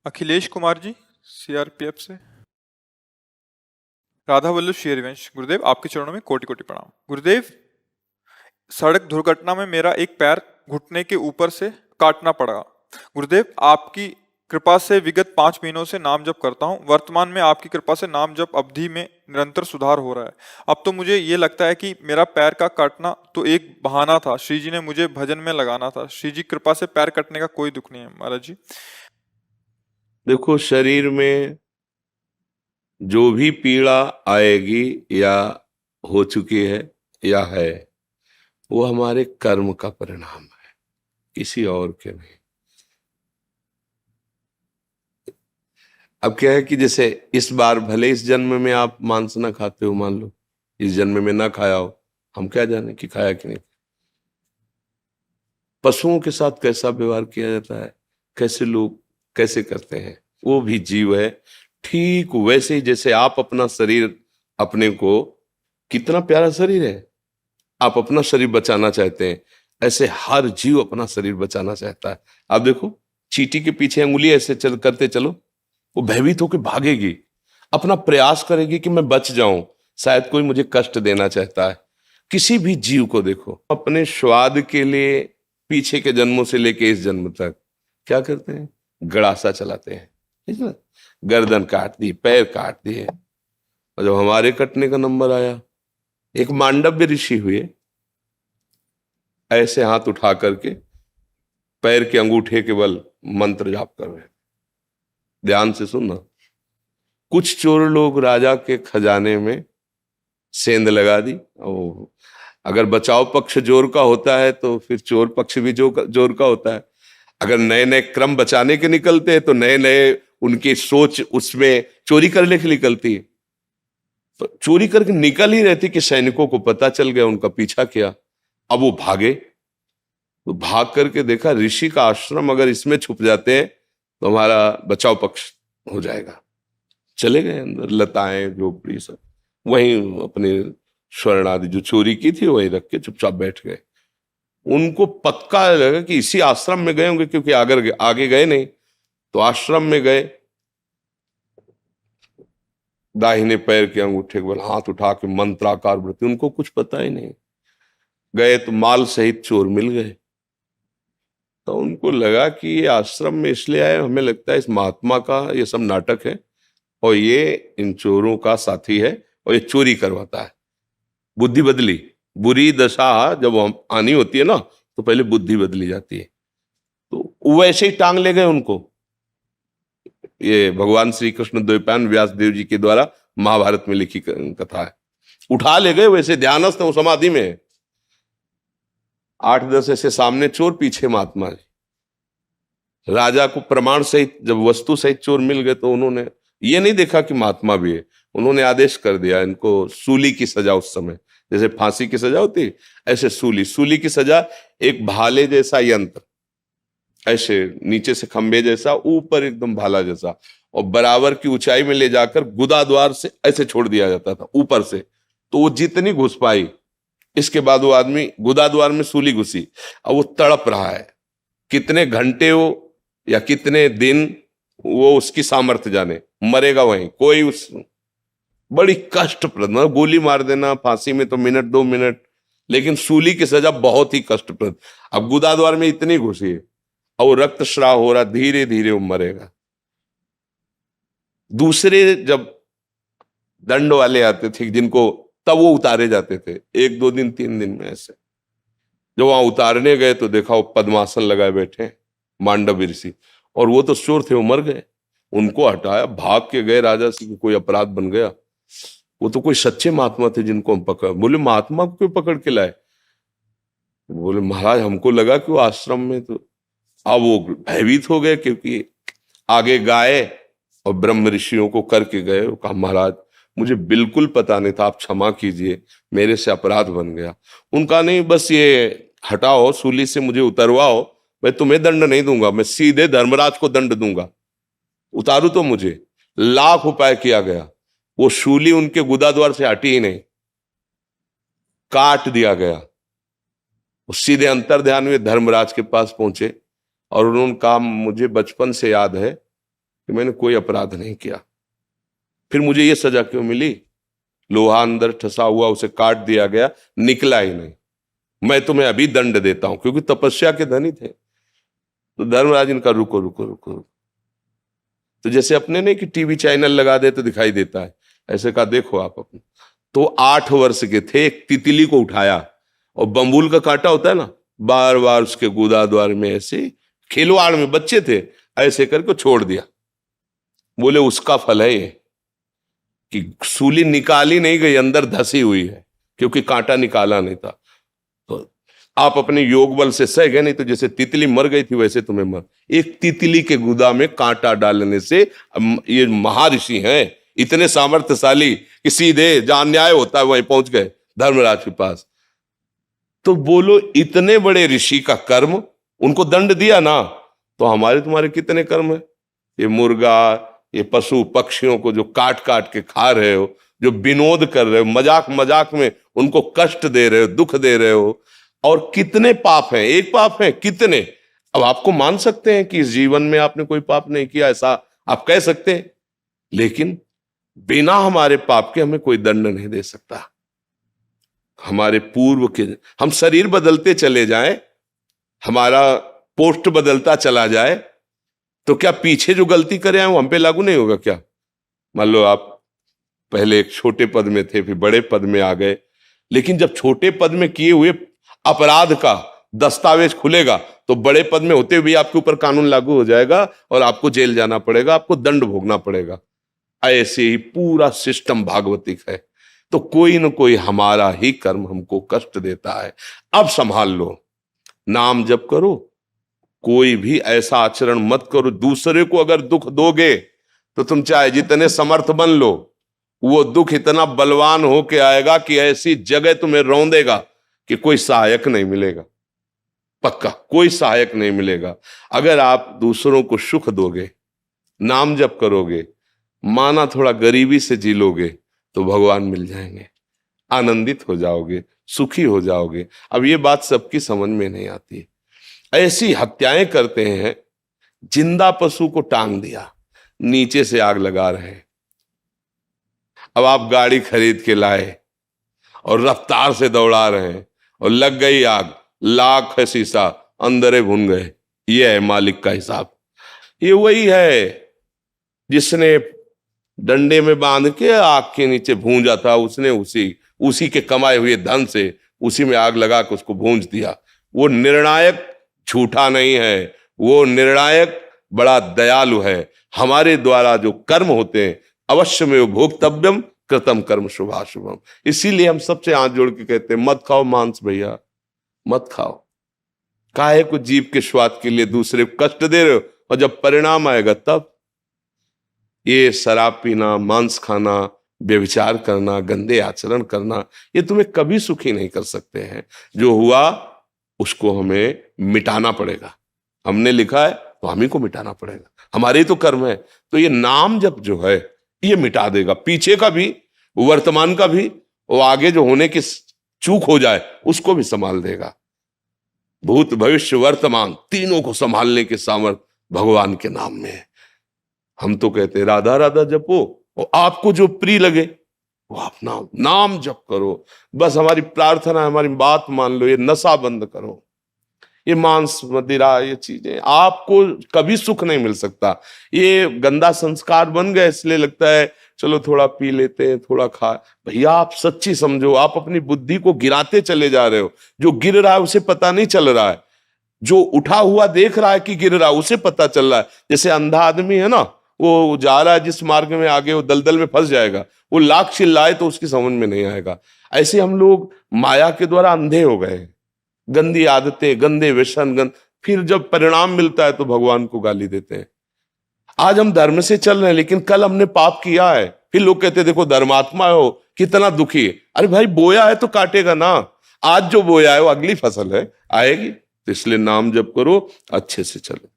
Akhilesh Kumar ji, CRPF से। राधा वल्लभ शेरवंश। गुरुदेव, आपके चरणों में कोटि कोटि प्रणाम। गुरुदेव, सड़क दुर्घटना में मेरा एक पैर घुटने के ऊपर से काटना पड़ा। गुरुदेव, आपकी कृपा से विगत 5 महीनों से नाम जप करता हूँ। वर्तमान में आपकी कृपा से नाम जप अवधि में निरंतर सुधार हो रहा है। अब तो मुझे ये लगता है कि मेरा पैर का काटना तो एक बहाना था। श्री जी ने मुझे भजन में लगाना था। श्री जी कृपा से पैर कटने का कोई दुख नहीं है महाराज जी। देखो, शरीर में जो भी पीड़ा आएगी या हो चुकी है या है, वो हमारे कर्म का परिणाम है, किसी और के नहीं। अब क्या है कि जैसे इस बार भले इस जन्म में आप मांस ना खाते हो, मान लो इस जन्म में ना खाया हो, हम क्या जाने कि खाया कि नहीं। पशुओं के साथ कैसा व्यवहार किया जाता है, कैसे लोग कैसे करते हैं, वो भी जीव है। ठीक वैसे ही जैसे आप अपना शरीर, अपने को, कितना प्यारा शरीर है, आप अपना शरीर बचाना चाहते हैं, ऐसे हर जीव अपना शरीर बचाना चाहता है। आप देखो, चींटी के पीछे अंगुली ऐसे करते चलो, वो भयभीत होकर भागेगी, अपना प्रयास करेगी कि मैं बच जाऊं, शायद कोई मुझे कष्ट देना चाहता है। किसी भी जीव को देखो, अपने स्वाद के लिए पीछे के जन्मों से लेके इस जन्म तक क्या करते हैं, गड़ासा चलाते हैं, ठीक है? गर्दन काट दी, पैर काट दिए। और जब हमारे कटने का नंबर आया, एक मांडव्य ऋषि हुए, ऐसे हाथ उठा करके पैर के अंगूठे के बल मंत्र जाप कर रहे। ध्यान से सुनना। कुछ चोर लोग राजा के खजाने में सेंध लगा दी। और अगर बचाव पक्ष जोर का होता है तो फिर चोर पक्ष भी जोर का होता है। अगर नए नए क्रम बचाने के निकलते हैं तो नए नए उनकी सोच उसमें चोरी करने की निकलती है। तो चोरी करके निकल ही रहती कि सैनिकों को पता चल गया, उनका पीछा किया। अब वो भागे, तो भाग करके देखा ऋषि का आश्रम, अगर इसमें छुप जाते हैं तो हमारा बचाव पक्ष हो जाएगा। चले गए अंदर, लताएं झोपड़ी सब वहीं अपने स्वर्ण आदि जो चोरी की थी वहीं रख के चुपचाप बैठ गए। उनको पक्का लगा कि इसी आश्रम में गए होंगे, क्योंकि आगे आगे गए नहीं। तो आश्रम में गए, दाहिने पैर के अंगूठे के बल हाथ उठा के मंत्राकार वृत्ति, उनको कुछ पता ही नहीं। गए तो माल सहित चोर मिल गए। तो उनको लगा कि ये आश्रम में इसलिए आए, हमें लगता है इस महात्मा का ये सब नाटक है और ये इन चोरों का साथी है और ये चोरी करवाता है। बुद्धि बदली। बुरी दशा जब हम आनी होती है ना, तो पहले बुद्धि बदली जाती है। तो वैसे ही टांग ले गए उनको। ये भगवान श्री कृष्ण द्वैपायन व्यास देव जी के द्वारा महाभारत में लिखी कथा है। उठा ले गए, वैसे ध्यानस्थ वो समाधि में 8-10 ऐसे सामने चोर, पीछे महात्मा जी। राजा को प्रमाण सहित जब वस्तु सहित चोर मिल गए तो उन्होंने ये नहीं देखा कि महात्मा भी है, उन्होंने आदेश कर दिया इनको सूली की सजा। उस समय जैसे फांसी की सजा होती, ऐसे सूली की सजा। एक भाले जैसा यंत्र, ऐसे नीचे से खंबे जैसा, ऊपर एकदम भाला जैसा, और बराबर की ऊंचाई में ले जाकर गुदा द्वार से ऐसे छोड़ दिया जाता था ऊपर से। तो वो जितनी घुस पाई, इसके बाद वो आदमी गुदा द्वार में सूली घुसी, अब वो तड़प रहा है। कितने घंटे हो या कितने दिन, वो उसकी सामर्थ्य जाने, मरेगा वहीं। कोई उस बड़ी कष्टप्रद, गोली मार देना फांसी में तो मिनट 2 मिनट, लेकिन सूली की सजा बहुत ही कष्टप्रद। अब गुदा द्वार में इतनी घुसी है और वो रक्तस्राव हो रहा, धीरे धीरे वो मरेगा। दूसरे जब दंड वाले आते थे जिनको, तब वो उतारे जाते थे 1-2 दिन 3 दिन में। ऐसे जब वहां उतारने गए तो देखा वो पद्मासन लगाए बैठे मांडव ऋषि, और वो तो चोर थे, वो मर गए। उनको हटाया, भाग के गए राजा से, कोई अपराध बन गया। वो तो कोई सच्चे महात्मा थे जिनको हम पकड़। बोले महात्मा को क्यों पकड़ के लाए? बोले महाराज हमको लगा कि वो आश्रम में। तो अब वो भयभीत हो गए, क्योंकि आगे गाय और ब्रह्म ऋषियों को करके गए। वो कहा महाराज मुझे बिल्कुल पता नहीं था, आप क्षमा कीजिए, मेरे से अपराध बन गया। उनका नहीं, बस ये हटाओ, सूली से मुझे उतरवाओ, मैं तुम्हें दंड नहीं दूंगा, मैं सीधे धर्मराज को दंड दूंगा, उतारू तो मुझे। लाख उपाय किया गया, वो शूली उनके गुदा द्वार से हटी ही नहीं, काट दिया गया। वो सीधे अंतर ध्यान में धर्मराज के पास पहुंचे और उन्होंने कहा मुझे बचपन से याद है कि मैंने कोई अपराध नहीं किया, फिर मुझे ये सजा क्यों मिली? लोहा अंदर ठसा हुआ, उसे काट दिया गया, निकला ही नहीं। मैं तुम्हें अभी दंड देता हूं, क्योंकि तपस्या के धनी थे। तो धर्मराज इनका रुको रुको रुको, तो जैसे अपने नहीं कि टीवी चैनल लगा दे तो दिखाई देता है, ऐसे कहा देखो आप अपने। तो 8 वर्ष के थे, एक तितली को उठाया और बम्बूल का कांटा होता है ना, बार बार उसके गुदा द्वार में ऐसे खिलवाड़ में, बच्चे थे, ऐसे करके छोड़ दिया। बोले उसका फल है ये कि सूली निकाली नहीं गई, अंदर धसी हुई है, क्योंकि कांटा निकाला नहीं था। तो आप अपने योग बल से सह गए, नहीं तो जैसे तितली मर गई थी वैसे तुम्हें मर। एक तितली के गुदा में कांटा डालने से, ये महर्षि हैं इतने सामर्थ्यशाली कि सीधे जहां न्याय होता है वहीं पहुंच गए धर्मराज के पास। तो बोलो इतने बड़े ऋषि का कर्म, उनको दंड दिया ना, तो हमारे तुम्हारे कितने कर्म है? ये मुर्गा, ये पशु पक्षियों को जो काट काट के खा रहे हो, जो विनोद कर रहे हो, मजाक मजाक में उनको कष्ट दे रहे हो, दुख दे रहे हो, और कितने पाप हैं? एक पाप है कितने? अब आपको मान सकते हैं कि इस जीवन में आपने कोई पाप नहीं किया, ऐसा आप कह सकते हैं, लेकिन बिना हमारे पाप के हमें कोई दंड नहीं दे सकता। हमारे पूर्व के, हम शरीर बदलते चले जाएं, हमारा पोस्ट बदलता चला जाए, तो क्या पीछे जो गलती करे हैं वो हम पे लागू नहीं होगा क्या? मान लो आप पहले एक छोटे पद में थे, फिर बड़े पद में आ गए, लेकिन जब छोटे पद में किए हुए अपराध का दस्तावेज खुलेगा तो बड़े पद में होते हुए आपके ऊपर कानून लागू हो जाएगा और आपको जेल जाना पड़ेगा, आपको दंड भोगना पड़ेगा। ऐसे ही पूरा सिस्टम भागवतिक है। तो कोई न कोई हमारा ही कर्म हमको कष्ट देता है। अब संभाल लो, नाम जप करो, कोई भी ऐसा आचरण मत करो। दूसरे को अगर दुख दोगे तो तुम चाहे जितने समर्थ बन लो, वो दुख इतना बलवान होके आएगा कि ऐसी जगह तुम्हें रौंदेगा कि कोई सहायक नहीं मिलेगा, पक्का कोई सहायक नहीं मिलेगा। अगर आप दूसरों को सुख दोगे, नाम जप करोगे, माना थोड़ा गरीबी से जी लोगे, तो भगवान मिल जाएंगे, आनंदित हो जाओगे, सुखी हो जाओगे। अब ये बात सबकी समझ में नहीं आती। ऐसी हत्याएं करते हैं, जिंदा पशु को टांग दिया, नीचे से आग लगा रहे हैं। अब आप गाड़ी खरीद के लाए और रफ्तार से दौड़ा रहे हैं और लग गई आग, लाख है शीशा, अंदर भुन गए। ये है मालिक का हिसाब। ये वही है जिसने डंडे में बांध के आग के नीचे भूंजा था, उसने उसी के कमाए हुए धन से उसी में आग लगा के उसको भूंज दिया। वो निर्णायक झूठा नहीं है, वो निर्णायक बड़ा दयालु है। हमारे द्वारा जो कर्म होते हैं, अवश्य में भोक्तव्यम कृतम कर्म शुभाशुभम। इसीलिए हम सबसे हाथ जोड़ के कहते हैं, मत खाओ मांस भैया, मत खाओ। काहे को जीव के स्वाद के लिए दूसरे को कष्ट दे रहे हो, और जब परिणाम आएगा तब। ये शराब पीना, मांस खाना, व्यभिचार करना, गंदे आचरण करना, ये तुम्हें कभी सुखी नहीं कर सकते हैं। जो हुआ उसको हमें मिटाना पड़ेगा। हमने लिखा है तो हम ही को मिटाना पड़ेगा, हमारे ही तो कर्म है। तो ये नाम जप जो है ये मिटा देगा, पीछे का भी, वर्तमान का भी, और आगे जो होने की चूक हो जाए उसको भी संभाल देगा। भूत भविष्य वर्तमान तीनों को संभालने के सामर्थ्य भगवान के नाम में है। हम तो कहते राधा राधा जपो, और आपको जो प्रिय लगे वो अपना नाम जप करो। बस हमारी प्रार्थना, हमारी बात मान लो, ये नशा बंद करो, ये मांस मदिरा, ये चीजें आपको कभी सुख नहीं मिल सकता। ये गंदा संस्कार बन गए, इसलिए लगता है चलो थोड़ा पी लेते हैं, थोड़ा खा। भैया आप सच्ची समझो, आप अपनी बुद्धि को गिराते चले जा रहे हो। जो गिर रहा है उसे पता नहीं चल रहा है, जो उठा हुआ देख रहा है कि गिर रहा है उसे पता चल रहा है। जैसे अंधा आदमी है ना, वो जा रहा है जिस मार्ग में, आगे वो दलदल में फंस जाएगा, वो लाख चिल्लाए तो उसकी समझ में नहीं आएगा। ऐसे हम लोग माया के द्वारा अंधे हो गए, गंदी आदतें, गंदे व्यसन, फिर जब परिणाम मिलता है तो भगवान को गाली देते हैं। आज हम धर्म से चल रहे हैं, लेकिन कल हमने पाप किया है, फिर लोग कहते हैं देखो धर्मात्मा हो, कितना दुखी है। अरे भाई बोया है तो काटेगा ना, आज जो बोया है वो अगली फसल है, आएगी। तो इसलिए नाम जप करो, अच्छे से चलो।